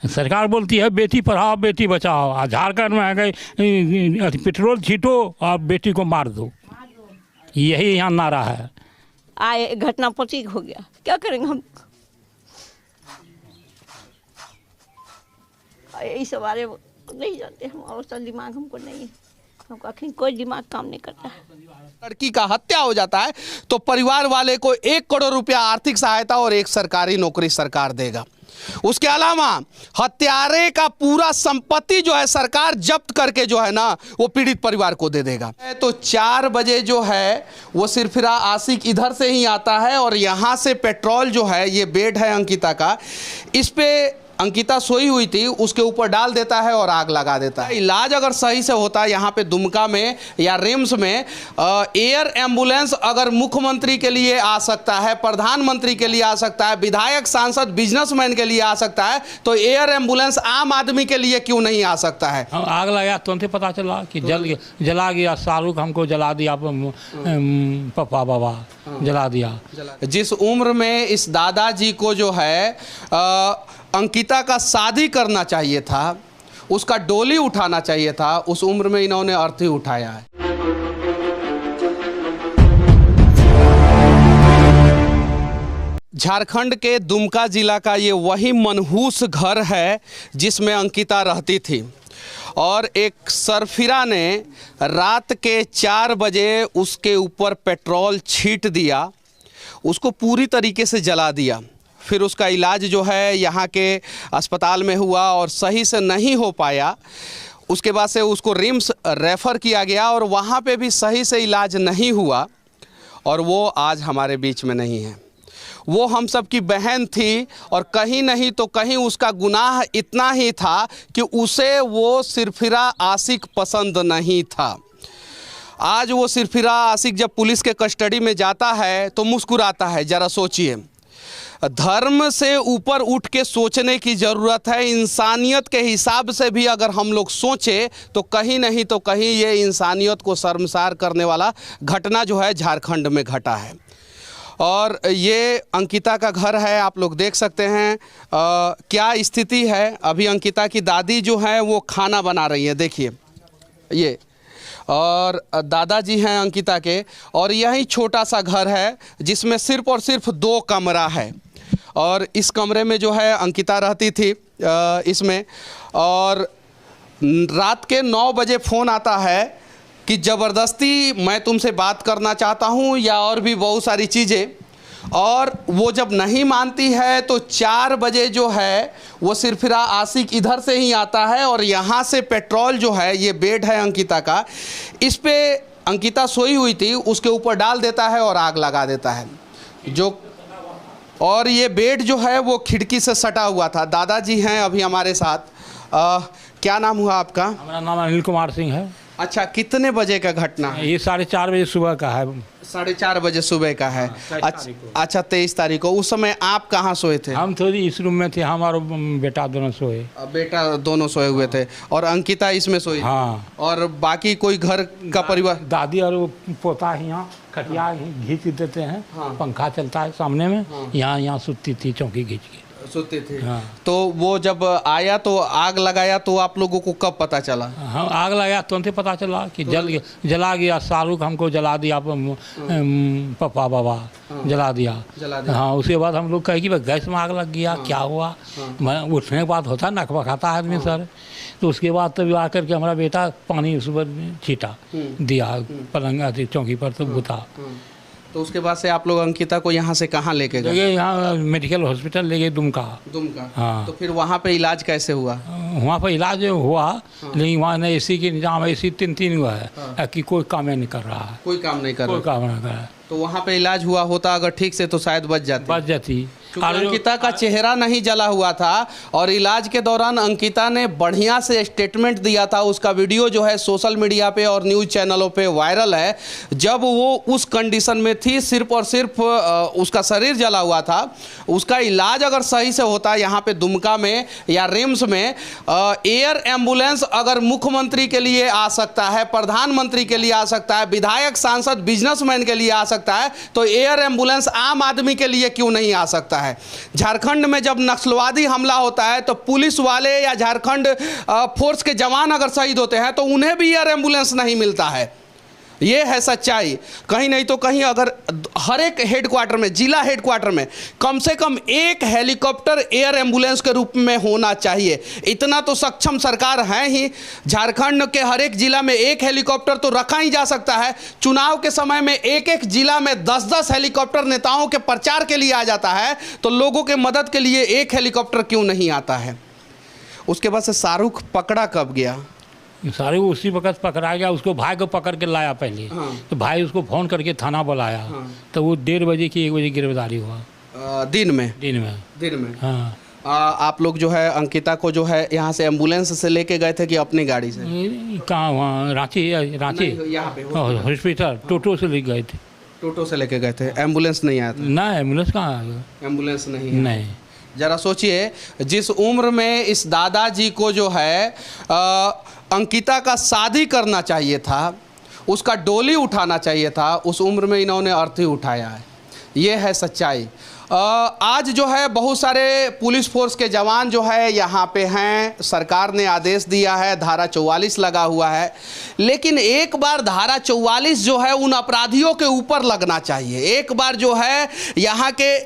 सरकार बोलती है बेटी पढ़ाओ बेटी बचाओ, और झारखंड में आ गए पेट्रोल छीटो और बेटी को मार दो, यही यहाँ नारा है। आए घटना प्रतीक हो गया, क्या करेंगे हम? इस बारे में नहीं जानते हम, और उसका दिमाग हमको नहीं है, हमको आखिर कोई दिमाग काम नहीं करता है। लड़की का हत्या हो जाता है तो परिवार वाले को 1 करोड़ रुपया आर्थिक सहायता और एक सरकारी नौकरी सरकार देगा। उसके अलावा हत्यारे का पूरा संपत्ति जो है सरकार जब्त करके जो है ना वो पीड़ित परिवार को दे देगा। तो 4 बजे जो है वो सिरफिरा आशिक इधर से ही आता है और यहाँ से पेट्रोल जो है, ये बेड है अंकिता का, इस पे अंकिता सोई हुई थी, उसके ऊपर डाल देता है और आग लगा देता है। इलाज अगर सही से होता है यहाँ पे दुमका में या रिम्स में, एयर एम्बुलेंस अगर मुख्यमंत्री के लिए आ सकता है, प्रधानमंत्री के लिए आ सकता है, विधायक सांसद बिजनेसमैन के लिए आ सकता है, तो एयर एम्बुलेंस आम आदमी के लिए क्यों नहीं आ सकता है? आग लगा तुरंत पता चला कि जला गया, शाहरुख हमको जला दिया, पापा बाबा जला दिया। जिस उम्र में इस दादाजी को जो है अंकिता का शादी करना चाहिए था, उसका डोली उठाना चाहिए था, उस उम्र में इन्होंने अर्थी उठाया है। झारखंड के दुमका जिला का ये वही मनहूस घर है जिसमें अंकिता रहती थी, और एक सरफिरा ने रात के 4 बजे उसके ऊपर पेट्रोल छीट दिया, उसको पूरी तरीके से जला दिया। फिर उसका इलाज जो है यहाँ के अस्पताल में हुआ और सही से नहीं हो पाया। उसके बाद से उसको रिम्स रेफ़र किया गया और वहाँ पे भी सही से इलाज नहीं हुआ, और वो आज हमारे बीच में नहीं है। वो हम सब की बहन थी और कहीं नहीं तो कहीं उसका गुनाह इतना ही था कि उसे वो सिरफिरा आशिक पसंद नहीं था। आज वो सिरफिरा आशिक जब पुलिस के कस्टडी में जाता है तो मुस्कुराता है। ज़रा सोचिए, धर्म से ऊपर उठ के सोचने की ज़रूरत है। इंसानियत के हिसाब से भी अगर हम लोग सोचें तो कहीं नहीं तो कहीं ये इंसानियत को शर्मसार करने वाला घटना जो है झारखंड में घटा है। और ये अंकिता का घर है, आप लोग देख सकते हैं क्या स्थिति है। अभी अंकिता की दादी जो है वो खाना बना रही है, देखिए ये, और दादाजी हैं अंकिता के, और यही छोटा सा घर है जिसमें सिर्फ और सिर्फ 2 कमरा है, और इस कमरे में जो है अंकिता रहती थी इसमें। और रात के 9 बजे फ़ोन आता है कि ज़बरदस्ती मैं तुमसे बात करना चाहता हूँ या और भी बहुत सारी चीज़ें, और वो जब नहीं मानती है तो 4 बजे जो है वो सिरफिरा आशिक इधर से ही आता है और यहाँ से पेट्रोल जो है, ये बेड है अंकिता का, इस पे अंकिता सोई हुई थी, उसके ऊपर डाल देता है और आग लगा देता है। और ये बेड जो है वो खिड़की से सटा हुआ था। दादाजी हैं अभी हमारे साथ। क्या नाम हुआ आपका? हमारा नाम अनिल कुमार सिंह है। अच्छा, कितने बजे का घटना है? ये 4:30 बजे सुबह का है। 4:30 बजे सुबह का है। अच्छा, 23 तारीख को। उस समय आप कहाँ सोए थे? हम थोड़ी इस रूम में थे, हम और बेटा दोनों सोए। बेटा दोनों सोए हुए थे और अंकिता इसमें सोई? हाँ। और बाकी कोई घर का परिवार? दादी और पोता यहाँ खटिया घींच देते हैं। हाँ। पंखा चलता है सामने में। हाँ। यहाँ सुतती थी, चौकी घींच के सोते थे। हाँ। तो वो जब आया तो आग लगाया तो आप लोगों को कब पता चला? हाँ, आग लगाया तुरंत पता चला कि जला गया, शाहरुख हमको जला दिया, पापा बाबा जला दिया। हाँ, उसके बाद हम लोग कहे कि गैस में आग लग गया। क्या हुआ? मैं उठने के बाद होता नक बखाता आदमी सर। तो उसके बाद तभी आकर के हमारा बेटा पानी उस पर छीटा दिया, पलंग चौकी पर तो बुता। तो उसके बाद से आप लोग अंकिता को यहाँ से कहाँ लेके गए? यहाँ मेडिकल हॉस्पिटल ले गए, दुमका। हाँ। तो फिर वहाँ पे इलाज कैसे हुआ? वहाँ पर इलाज हुआ। हाँ। लेकिन वहाँ न AC की निजाम, AC 3 हुआ है। हाँ। कि कोई काम नहीं कर रहा है। कोई काम नहीं कर रहा है। तो वहाँ पे इलाज हुआ होता अगर ठीक से तो शायद बच जाती। अंकिता का चेहरा नहीं जला हुआ था और इलाज के दौरान अंकिता ने बढ़िया से स्टेटमेंट दिया था। उसका वीडियो जो है सोशल मीडिया पे और न्यूज़ चैनलों पे वायरल है। जब वो उस कंडीशन में थी, सिर्फ और सिर्फ उसका शरीर जला हुआ था। उसका इलाज अगर सही से होता यहाँ पे दुमका में या रिम्स में, एयर एम्बुलेंस अगर मुख्यमंत्री के लिए आ सकता है, प्रधानमंत्री के लिए आ सकता है, विधायक सांसद बिजनेसमैन के लिए आ सकता है, सकता है तो एयर एम्बुलेंस आम आदमी के लिए क्यों नहीं आ सकता है? झारखंड में जब नक्सलवादी हमला होता है तो पुलिस वाले या झारखंड फोर्स के जवान अगर शहीद होते हैं तो उन्हें भी एयर एम्बुलेंस नहीं मिलता है। ये है सच्चाई। कहीं नहीं तो कहीं अगर हर एक हेडक्वार्टर में, जिला हेडक्वार्टर में कम से कम एक हेलीकॉप्टर एयर एम्बुलेंस के रूप में होना चाहिए। इतना तो सक्षम सरकार है ही। झारखंड के हर एक जिला में एक हेलीकॉप्टर तो रखा ही जा सकता है। चुनाव के समय में एक एक जिला में 10-10 हेलीकॉप्टर नेताओं के प्रचार के लिए आ जाता है, तो लोगों के मदद के लिए एक हेलीकॉप्टर क्यों नहीं आता है? उसके बाद से शाहरुख पकड़ा कब गया? सारे उसी वक्त पकड़ा गया। उसको भाई को पकड़ के लाया पहले। तो भाई उसको फ़ोन करके थाना बुलाया। तो वो 1:30 बजे की 1 बजे गिरफ्तारी हुआ। दिन में। हाँ। आप लोग जो है अंकिता को जो है यहाँ से एम्बुलेंस से लेके गए थे कि अपनी गाड़ी से? कहाँ? वहाँ रांची यहाँ पे हॉस्पिटल टोटो से ले गए थे। टोटो से लेके गए थे, एम्बुलेंस नहीं आया था? ना, एम्बुलेंस कहाँ आया? एम्बुलेंस नहीं। नहीं। जरा सोचिए, जिस उम्र में इस दादाजी को जो है अंकिता का शादी करना चाहिए था, उसका डोली उठाना चाहिए था, उस उम्र में इन्होंने अर्थी उठाया है। ये है सच्चाई। आज जो है बहुत सारे पुलिस फोर्स के जवान जो है यहाँ पे हैं। सरकार ने आदेश दिया है, धारा 44 लगा हुआ है, लेकिन एक बार धारा 44 जो है उन अपराधियों के ऊपर लगना चाहिए। एक बार जो है यहाँ के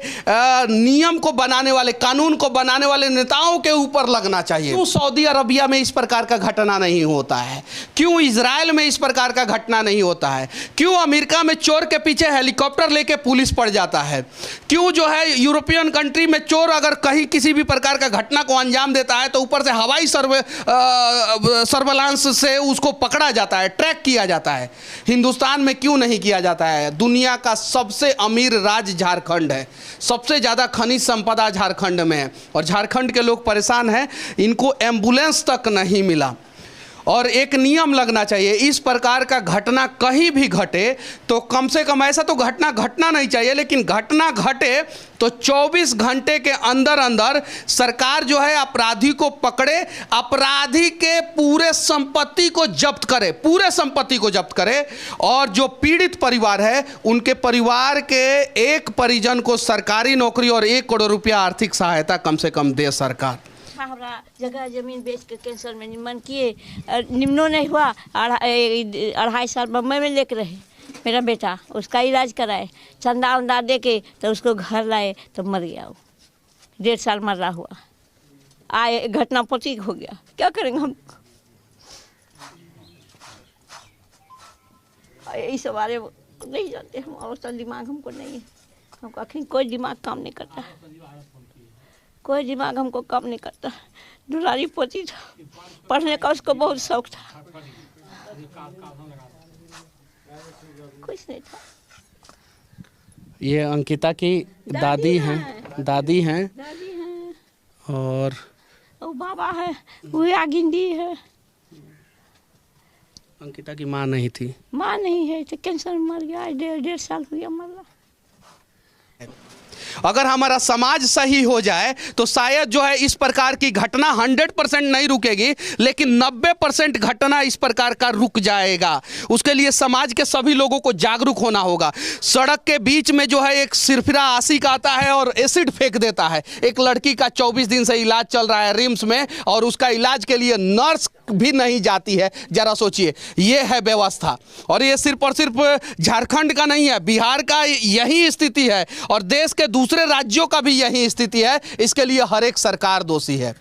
नियम को बनाने वाले, कानून को बनाने वाले नेताओं के ऊपर लगना चाहिए। क्यों सऊदी अरबिया में इस प्रकार का घटना नहीं होता है? क्यों इजराइल में इस प्रकार का घटना नहीं होता है? क्यों अमेरिका में चोर के पीछे हेलीकॉप्टर लेके पुलिस पड़ जाता है? क्यों जो यूरोपियन कंट्री में चोर अगर कहीं किसी भी प्रकार का घटना को अंजाम देता है तो ऊपर से हवाई सर्वेलांस से उसको पकड़ा जाता है, ट्रैक किया जाता है? हिंदुस्तान में क्यों नहीं किया जाता है? दुनिया का सबसे अमीर राज्य झारखंड है, सबसे ज़्यादा खनिज संपदा झारखंड में है, और झारखंड के लोग परेशान हैं। इनको एम्बुलेंस तक नहीं मिला। और एक नियम लगना चाहिए, इस प्रकार का घटना कहीं भी घटे तो कम से कम, ऐसा तो घटना नहीं चाहिए, लेकिन घटना घटे तो 24 घंटे के अंदर अंदर सरकार जो है अपराधी को पकड़े, अपराधी के पूरे संपत्ति को जब्त करे, पूरे संपत्ति को जब्त करे, और जो पीड़ित परिवार है उनके परिवार के एक परिजन को सरकारी नौकरी और 1 करोड़ रुपया आर्थिक सहायता कम से कम दे सरकार। हमारा जगह जमीन बेच के कैंसर में निमन किए, निम्नो नहीं हुआ। 2.5 साल बम्बई में लेकर रहे मेरा बेटा, उसका इलाज कराए, चंदा उंदा दे के तो उसको घर लाए तो मर गया वो। 1.5 साल मर रहा हुआ, आए घटना प्रतीक हो गया। क्या करेंगे हम? इस बारे नहीं जानते हम, और तो दिमाग हमको नहीं है। हमको आखिर कोई दिमाग काम नहीं करता, कोई दिमाग हमको काम नहीं करता। दुलारी पोती था, पढ़ने का उसको बहुत शौक था, कुछ नहीं था। ये अंकिता की दादी हैं। दादी हैं और वो बाबा है, वो आगिंदी है। अंकिता की माँ नहीं थी? माँ नहीं है, तो कैंसर में मर गया। 1.5 साल हो गया मर रहा। अगर हमारा समाज सही हो जाए तो शायद जो है इस प्रकार की घटना 100% नहीं रुकेगी, लेकिन 90% घटना इस प्रकार का रुक जाएगा। उसके लिए समाज के सभी लोगों को जागरूक होना होगा। सड़क के बीच में जो है एक सिरफिरा आशिक आता है और एसिड फेंक देता है। एक लड़की का 24 दिन से इलाज चल रहा है रिम्स में, और उसका इलाज के लिए नर्स भी नहीं जाती है। जरा सोचिए, ये है व्यवस्था। और ये सिर्फ और सिर्फ झारखंड का नहीं है, बिहार का यही स्थिति है, और देश के दूसरे राज्यों का भी यही स्थिति है। इसके लिए हर एक सरकार दोषी है।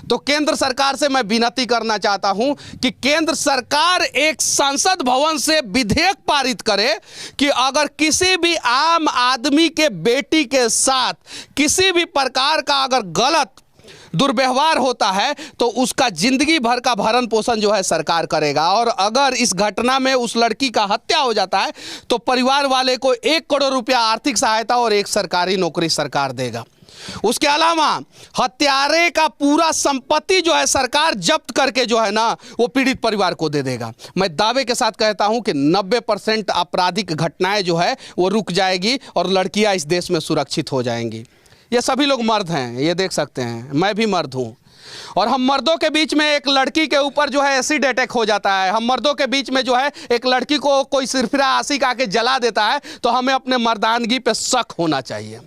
तो केंद्र सरकार से मैं विनती करना चाहता हूं कि केंद्र सरकार एक संसद भवन से विधेयक पारित करे कि अगर किसी भी आम आदमी के बेटी के साथ किसी भी प्रकार का अगर गलत दुर्व्यवहार होता है तो उसका जिंदगी भर का भरण पोषण जो है सरकार करेगा। और अगर इस घटना में उस लड़की का हत्या हो जाता है तो परिवार वाले को 1 करोड़ रुपया आर्थिक सहायता और 1 सरकारी नौकरी सरकार देगा। उसके अलावा हत्यारे का पूरा संपत्ति जो है सरकार जब्त करके जो है ना वो पीड़ित परिवार को दे देगा। मैं दावे के साथ कहता हूं कि 90% आपराधिक घटनाएं जो है वो रुक जाएगी और लड़कियां इस देश में सुरक्षित हो जाएंगी। ये सभी लोग मर्द हैं, ये देख सकते हैं, मैं भी मर्द हूँ। और हम मर्दों के बीच में एक लड़की के ऊपर जो है एसिड अटैक हो जाता है, हम मर्दों के बीच में जो है एक लड़की को कोई सिरफिरा आशिक आके जला देता है, तो हमें अपने मर्दानगी पे शक होना चाहिए।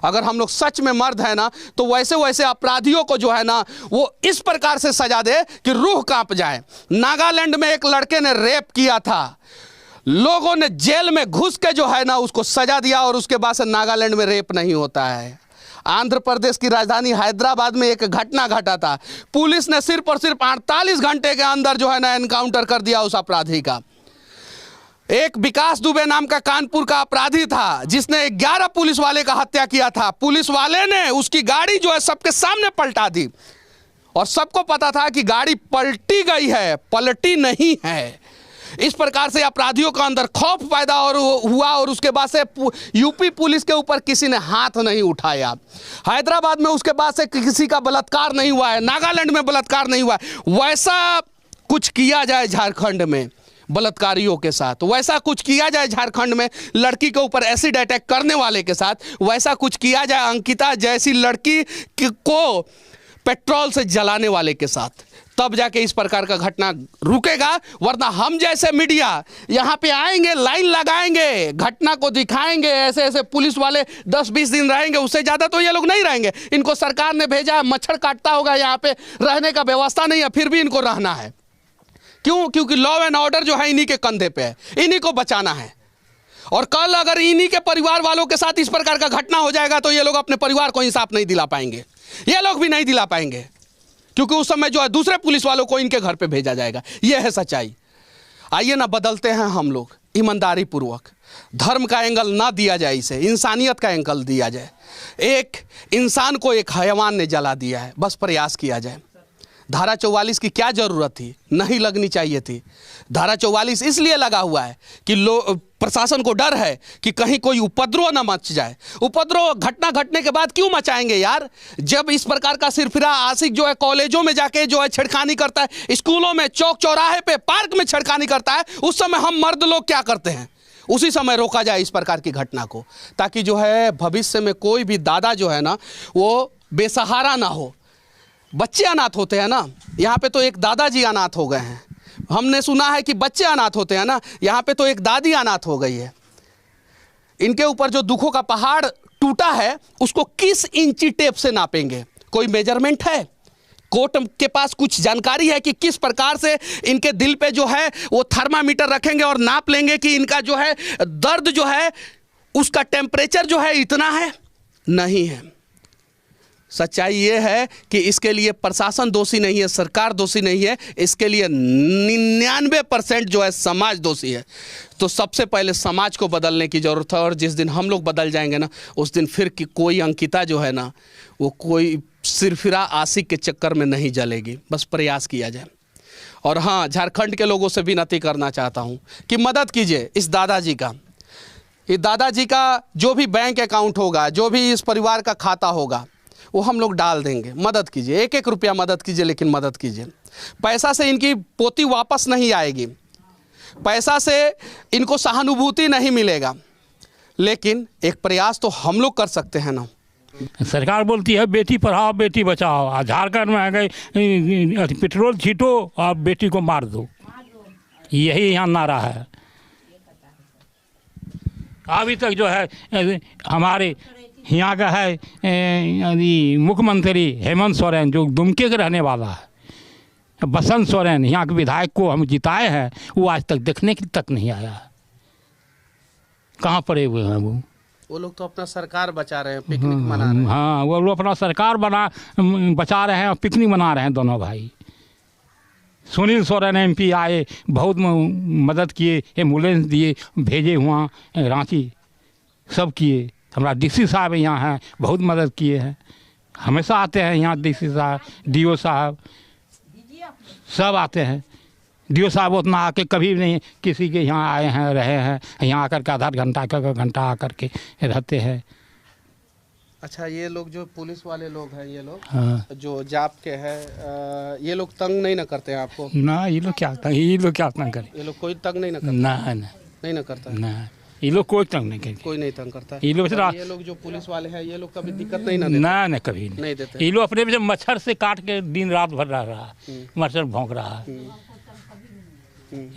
अगर हम लोग सच में मर्द हैं ना, तो वैसे वैसे अपराधियों को जो है ना वो इस प्रकार से सजा दे कि रूह कांप जाए। नागालैंड में एक लड़के ने रेप किया था, लोगों ने जेल में घुस के जो है ना उसको सजा दिया, और उसके बाद से नागालैंड में रेप नहीं होता है। आंध्र प्रदेश की राजधानी हैदराबाद में एक घटना घटा था, पुलिस ने सिर्फ और सिर्फ 48 घंटे के अंदर जो है ना एनकाउंटर कर दिया उस अपराधी का। एक विकास दुबे नाम का कानपुर का अपराधी था जिसने 11 पुलिस वाले का हत्या किया था। पुलिस वाले ने उसकी गाड़ी जो है सबके सामने पलटा दी, और सबको पता था कि गाड़ी पलटी गई है, पलटी नहीं है। इस प्रकार से अपराधियों का अंदर खौफ पैदा हुआ, और उसके बाद से यूपी पुलिस के ऊपर किसी ने हाथ नहीं उठाया। हैदराबाद में उसके बाद से किसी का बलात्कार नहीं हुआ है, नागालैंड में बलात्कार नहीं हुआ है। वैसा कुछ किया जाए झारखंड में बलात्कारियों के साथ, वैसा कुछ किया जाए झारखंड में लड़की के ऊपर एसिड अटैक करने वाले के साथ, वैसा कुछ किया जाए अंकिता जैसी लड़की को पेट्रोल से जलाने वाले के साथ, तब जाके इस प्रकार का घटना रुकेगा। वरना हम जैसे मीडिया यहाँ पे आएंगे, लाइन लगाएंगे, घटना को दिखाएंगे, ऐसे ऐसे पुलिस वाले 10-20 दिन रहेंगे, उससे ज़्यादा तो ये लोग नहीं रहेंगे। इनको सरकार ने भेजा है, मच्छर काटता होगा, यहाँ पे रहने का व्यवस्था नहीं है, फिर भी इनको रहना है। क्यों? क्योंकि लॉ एंड ऑर्डर जो है इन्हीं के कंधे पे है, इन्हीं को बचाना है। और कल अगर इन्हीं के परिवार वालों के साथ इस प्रकार का घटना हो जाएगा तो ये लोग अपने परिवार को इंसाफ नहीं दिला पाएंगे, ये लोग भी नहीं दिला पाएंगे, क्योंकि उस समय जो है दूसरे पुलिस वालों को इनके घर पे भेजा जाएगा। यह है सच्चाई। आइए ना बदलते हैं हम लोग ईमानदारी पूर्वक, धर्म का एंगल ना दिया जाए, इसे इंसानियत का एंगल दिया जाए। एक इंसान को एक हैवान ने जला दिया है, बस प्रयास किया जाए। धारा 44 की क्या ज़रूरत थी? नहीं लगनी चाहिए थी। धारा 44 इसलिए लगा हुआ है कि प्रशासन को डर है कि कहीं कोई उपद्रव ना मच जाए। उपद्रव घटना घटने के बाद क्यों मचाएंगे यार? जब इस प्रकार का सिरफिरा आशिक जो है कॉलेजों में जाके जो है छेड़खानी करता है, स्कूलों में, चौक चौराहे पे, पार्क में छेड़खानी करता है, उस समय हम मर्द लोग क्या करते हैं? उसी समय रोका जाए इस प्रकार की घटना को, ताकि जो है भविष्य में कोई भी दादा जो है ना वो बेसहारा ना हो। बच्चे अनाथ होते हैं ना, यहाँ पे तो एक दादाजी अनाथ हो गए हैं। हमने सुना है कि बच्चे अनाथ होते हैं ना, यहाँ पे तो एक दादी अनाथ हो गई है। इनके ऊपर जो दुखों का पहाड़ टूटा है उसको किस इंची टेप से नापेंगे? कोई मेजरमेंट है? कोर्ट के पास कुछ जानकारी है कि किस प्रकार से इनके दिल पे जो है वो थर्मामीटर रखेंगे और नाप लेंगे कि इनका जो है दर्द जो है उसका टेम्परेचर जो है इतना है? नहीं है। सच्चाई ये है कि इसके लिए प्रशासन दोषी नहीं है, सरकार दोषी नहीं है, इसके लिए 99% जो है समाज दोषी है। तो सबसे पहले समाज को बदलने की ज़रूरत है, और जिस दिन हम लोग बदल जाएंगे ना, उस दिन फिर कि कोई अंकिता जो है ना वो कोई सिरफिरा आशिक के चक्कर में नहीं जलेगी। बस प्रयास किया जाए। और हाँ, झारखंड के लोगों से विनती करना चाहता हूँ कि मदद कीजिए इस दादाजी का। इस दादाजी का जो भी बैंक अकाउंट होगा, जो भी इस परिवार का खाता होगा, वो हम लोग डाल देंगे। मदद कीजिए, 1-1 रुपया मदद कीजिए, लेकिन मदद कीजिए। पैसा से इनकी पोती वापस नहीं आएगी, पैसा से इनको सहानुभूति नहीं मिलेगा, लेकिन एक प्रयास तो हम लोग कर सकते हैं ना। सरकार बोलती है बेटी पढ़ाओ बेटी बचाओ, झारखंड में आ गए पेट्रोल छीटो और बेटी को मार दो, यही यहाँ नारा है। अभी तक जो है हमारे यहाँ का है मुख्यमंत्री हेमंत सोरेन जो दुमके के रहने वाला है, बसंत सोरेन यहाँ के विधायक को हम जिताए हैं, वो आज तक देखने की तक नहीं आया। कहाँ पड़े हुए हैं वो लोग तो अपना सरकार बचा रहे हैं, पिकनिक मना रहे हैं। हाँ, वो लोग अपना सरकार बचा रहे हैं और पिकनिक मना रहे हैं दोनों भाई। सुनील सोरेन MP आए, बहुत मदद किए, एम्बुलेंस दिए, भेजे वहाँ रांची, सब किए। हमारा DC साहब यहाँ हैं, बहुत मदद किए हैं, हमेशा आते हैं यहाँ। DC साहब, DO साहब सब आते हैं। DO साहब उतना आके कभी नहीं किसी के यहाँ आए हैं, रहे हैं। यहाँ आकर के आधा घंटा आकर के रहते हैं। अच्छा, ये लोग जो पुलिस वाले लोग हैं, ये लोग हाँ, जो जाप के हैं, ये लोग तंग नहीं ना करते हैं आपको? ना, ये लोग क्या तंग करें? ये लोग कोई तंग नहीं ना करते? नहीं ना करता ना, ये लोग कोई तंग नहीं करेंगे, कोई नहीं तंग करता है। ये लोग और ये लोग जो पुलिस वाले हैं ये लोग कभी दिक्कत नहीं ना देते? ना कभी नहीं देते। ये लोग अपने में मच्छर से काट के दिन रात भर रहा है, मच्छर भौंक रहा है,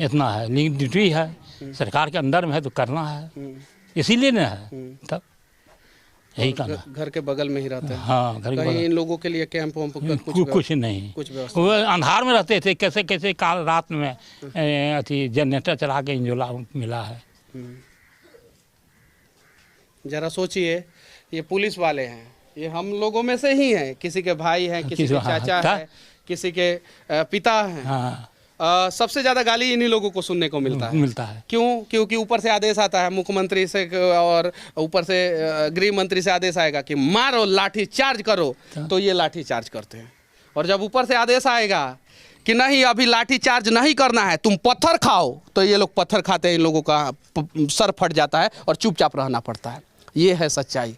इतना है। लेकिन ड्यूटी है, सरकार के अंदर में है तो करना है, इसीलिए ना है। तब यही करना। घर के बगल में ही रहते हैं। हाँ, घर के कहीं बगल। इन लोगों के लिए कैंप वैम्प कुछ नहीं, कुछ व्यवस्था? वो अंधार में रहते थे, कैसे कैसे काल रात में अथी जनरेटर चला के इंजोला मिला है। जरा सोचिए, ये पुलिस वाले हैं, ये हम लोगों में से ही हैं, किसी के भाई हैं, किसी के चाचा है, किसी के पिता हैं। हाँ, सबसे ज्यादा गाली इन्हीं लोगों को सुनने को मिलता है। क्यों? क्योंकि ऊपर से आदेश आता है मुख्यमंत्री से और ऊपर से गृह मंत्री से आदेश आएगा कि मारो, लाठी चार्ज करो, तो ये लाठी चार्ज करते हैं। और जब ऊपर से आदेश आएगा कि नहीं अभी लाठी चार्ज नहीं करना है, तुम पत्थर खाओ, तो ये लोग पत्थर खाते हैं, इन लोगों का सर फट जाता है और चुपचाप रहना पड़ता है। ये है सच्चाई।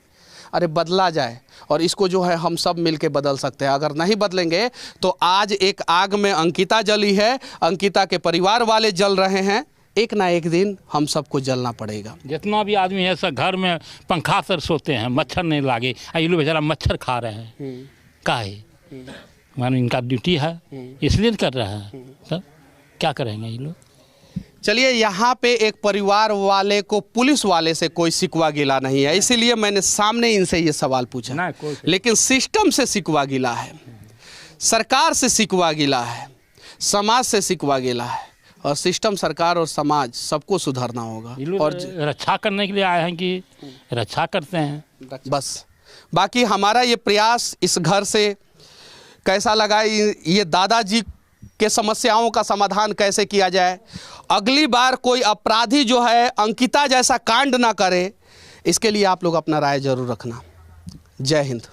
अरे बदला जाए, और इसको जो है हम सब मिलके बदल सकते हैं। अगर नहीं बदलेंगे तो आज एक आग में अंकिता जली है, अंकिता के परिवार वाले जल रहे हैं, एक ना एक दिन हम सबको जलना पड़ेगा। जितना भी आदमी है सब घर में पंखा से सोते हैं, मच्छर नहीं लागे। ये लोग बेचारा मच्छर खा रहे हैं, काहे? मानो इनका ड्यूटी है, इसलिए कर रहे हैं। तब क्या करेंगे ये लोग? चलिए, यहाँ पे एक परिवार वाले को पुलिस वाले से कोई शिकवा गिला नहीं है, इसीलिए मैंने सामने इनसे ये सवाल पूछा। लेकिन सिस्टम से शिकवा गिला है, सरकार से शिकवा गिला है, समाज से शिकवा गिला है। और सिस्टम, सरकार और समाज सबको सुधारना होगा। और रक्षा करने के लिए आए हैं कि रक्षा करते हैं बस। बाकी हमारा ये प्रयास इस घर से कैसा लगा, ये दादाजी के समस्याओं का समाधान कैसे किया जाए, अगली बार कोई अपराधी जो है अंकिता जैसा कांड ना करे, इसके लिए आप लोग अपना राय जरूर रखना। जय हिंद।